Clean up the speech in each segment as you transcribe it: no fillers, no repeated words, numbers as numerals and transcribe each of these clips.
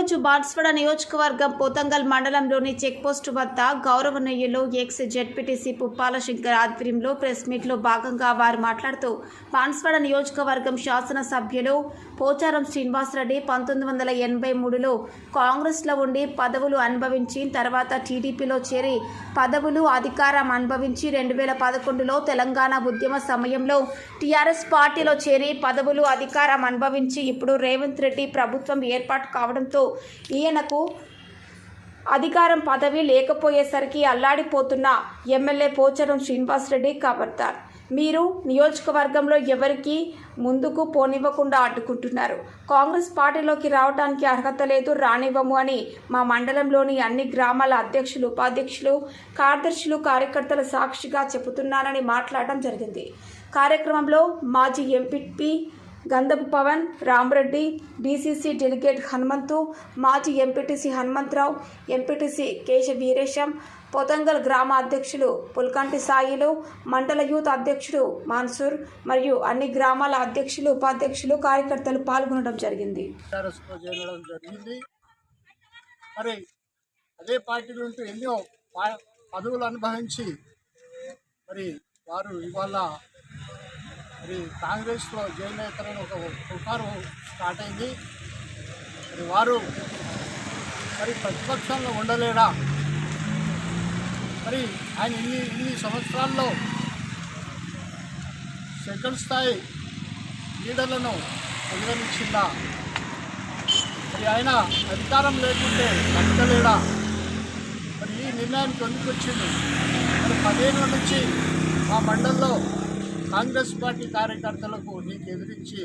ఈరోజు బాన్స్వాడ నియోజకవర్గం పోతంగల్ మండలంలోని చెక్పోస్టు వద్ద గౌరవనీయులు ఎక్స్ జెడ్పీటీసీ పుప్పాల శంకర్ ఆధ్వర్యంలో ప్రెస్ మీట్లో భాగంగా వారు మాట్లాడుతూ బాన్స్వాడ నియోజకవర్గం శాసనసభ్యులు పోచారం శ్రీనివాసరెడ్డి 1983లో కాంగ్రెస్లో ఉండి పదవులు అనుభవించి తర్వాత టీడీపీలో చేరి పదవులు అధికారం అనుభవించి 2011లో తెలంగాణ ఉద్యమ సమయంలో టీఆర్ఎస్ పార్టీలో చేరి పదవులు అధికారం అనుభవించి ఇప్పుడు రేవంత్ రెడ్డి ప్రభుత్వం ఏర్పాటు కావడంతో ఈయనకు అధికారం పదవి లేకపోయేసరికి అల్లాడిపోతున్న ఎమ్మెల్యే పోచారం శ్రీనివాసరెడ్డి ఖబర్దార్. మీరు నియోజకవర్గంలో ఎవరికి ముందుకు పోనివ్వకుండా అడ్డుకుంటున్నారు. కాంగ్రెస్ పార్టీలోకి రావడానికి అర్హత లేదు, రానివ్వము అని మా మండలంలోని అన్ని గ్రామాల అధ్యక్షులు, ఉపాధ్యక్షులు, కార్యదర్శులు, కార్యకర్తల సాక్షిగా చెబుతున్నానని మాట్లాడడం జరిగింది. కార్యక్రమంలో మాజీ ఎంపీ గంధపు పవన్, రామరెడ్డి, డీసీసీ డెలిగేట్ హనుమంతు, మాజీ ఎంపీటీసీ హనుమంతరావు, ఎంపీటీసీ కేశ వీరేశం, పోతంగల్ గ్రామ అధ్యక్షులు పుల్కంటి సాయిలు, మండల యూత్ అధ్యక్షుడు మాన్సూర్ మరియు అన్ని గ్రామాల అధ్యక్షులు, ఉపాధ్యక్షులు, కార్యకర్తలు పాల్గొనడం జరిగింది. మరి అదే పార్టీ నుండి ఎన్నో పదవులు అనుభవించి మరి వారు ఇవాళ మరి కాంగ్రెస్లో జాయిన్ అవుతారని ఒక పుకారు స్టార్ట్ అయింది. మరి వారు మరి ప్రతిపక్షంలో ఉండలేడా? మరి ఆయన ఇన్ని సంవత్సరాల్లో సెకండ్ స్థాయి లీడర్లను పరిగణించిందా? మరి ఆయన అధికారం లేకుంటే బతకలేడా? మరి ఈ నిర్ణయానికి ఎందుకు వచ్చింది? మరి 10 ఏళ్ళ నుంచి మా మండలంలో కాంగ్రెస్ పార్టీ కార్యకర్తలకు నీకు ఎదిరించి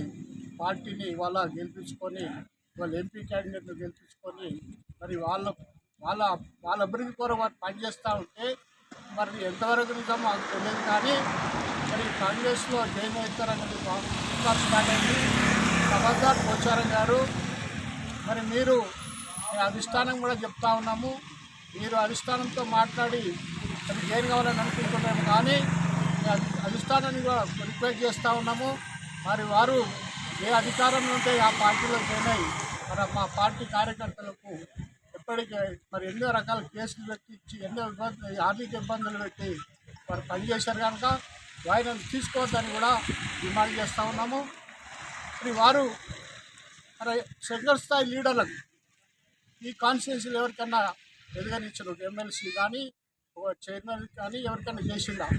పార్టీని వాళ్ళ గెలిపించుకొని వాళ్ళ ఎంపీ క్యాండిడేట్ను గెలిపించుకొని మరి వాళ్ళ అభివృద్ధి కోర వారు పనిచేస్తూ ఉంటే మరి ఎంతవరకు నిజం మాకు తెలియదు. కానీ మరి కాంగ్రెస్లో జాయిన్ అవుతారనేది స్టార్ట్ అయింది. ఖబర్దార్ పోచారం గారు, మరి మీరు అధిష్టానం కూడా చెప్తా ఉన్నాము, మీరు అధిష్టానంతో మాట్లాడి మరి జాయిన్ కావాలని అనుకుంటున్నాము. కానీ అధిష్టానాన్ని కూడా రిక్వెస్ట్ చేస్తూ ఉన్నాము. మరి వారు ఏ అధికారంలో ఉంటే ఆ పార్టీలో జాయిన్ అయ్యి మరి మా పార్టీ కార్యకర్తలకు ఎప్పటికీ మరి ఎన్నో రకాల కేసులు పెట్టి ఎన్నో ఆర్థిక ఇబ్బందులు పెట్టి వారు పనిచేశారు కనుక వాయిదాలు తీసుకోవద్దని కూడా డిమాండ్ చేస్తూ ఉన్నాము. మరి వారు మరి సెకండ్ స్థాయి లీడర్లకు ఈ కాన్స్టిట్యున్సీలు ఎవరికన్నా ఎదుగనిచ్చారు, ఎమ్మెల్సీ కానీ చైర్మన్ కానీ ఎవరికైనా చేసిందా?